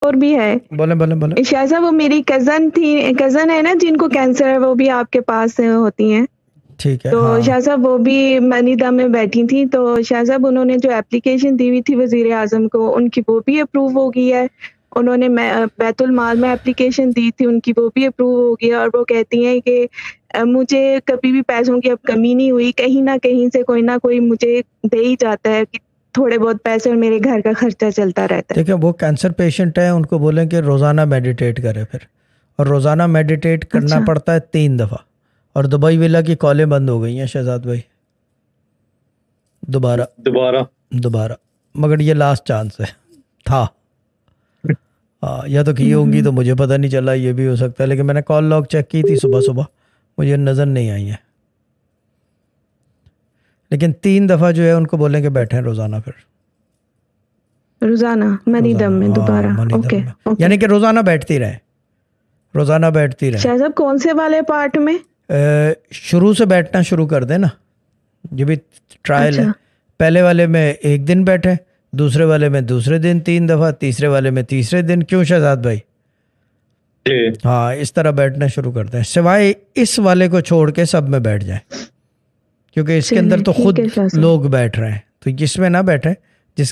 और भी है। बोले बोले बोले। शायद साहब वो मेरी कजन है ना जिनको कैंसर है, वो भी आपके पास होती हैं। ठीक है। तो हाँ शाह साहब वो भी मनीदा में बैठी थी, तो शाह साहब उन्होंने जो एप्लीकेशन दी हुई थी वजीर आजम को, उनकी वो भी अप्रूव हो गई है। उन्होंने बैतुल माल में एप्लीकेशन दी थी, उनकी वो भी अप्रूव हो गई है। और वो कहती हैं कि मुझे कभी भी पैसों की अब कमी नहीं हुई, कहीं ना कहीं से कोई ना कोई मुझे दे ही जाता है कि थोड़े बहुत पैसे और मेरे घर का खर्चा चलता रहता है। देखिए, वो कैंसर पेशेंट है, उनको बोलें कि रोज़ाना मेडिटेट करे फिर, और रोज़ाना मेडिटेट करना अच्छा। पड़ता है 3 दफ़ा। और दुबई विला की कॉलें बंद हो गई हैं शहजाद भाई, दोबारा दोबारा दोबारा। मगर ये लास्ट चांस है था। हाँ, या तो की होंगी तो मुझे पता नहीं चला, ये भी हो सकता है, लेकिन मैंने कॉल लॉग चेक की थी सुबह सुबह, मुझे नज़र नहीं आई है। लेकिन 3 दफ़ा जो है उनको बोलें कि बैठें रोज़ाना फिर, रोजाना मनीदम में हाँ दोबारा। मनी ओके में, ओके। यानी कि रोज़ाना बैठती रहें, रोज़ाना बैठती रहें। शाह साहब कौन से वाले पार्ट में? शुरू से बैठना शुरू कर देना, ये भी ट्रायल है। अच्छा। पहले वाले में 1 दिन बैठे, दूसरे वाले में दूसरे दिन 3 दफ़ा, तीसरे वाले में तीसरे दिन। क्यों शहजाद भाई? जी। हाँ, इस तरह बैठना शुरू करते हैं, सिवाय इस वाले को छोड़ के सब में बैठ जाए, क्योंकि इसके अंदर तो ठीक खुद है शाह साहब। लोग बैठ रहे हैं, तो जिसमें ना बैठे, जिस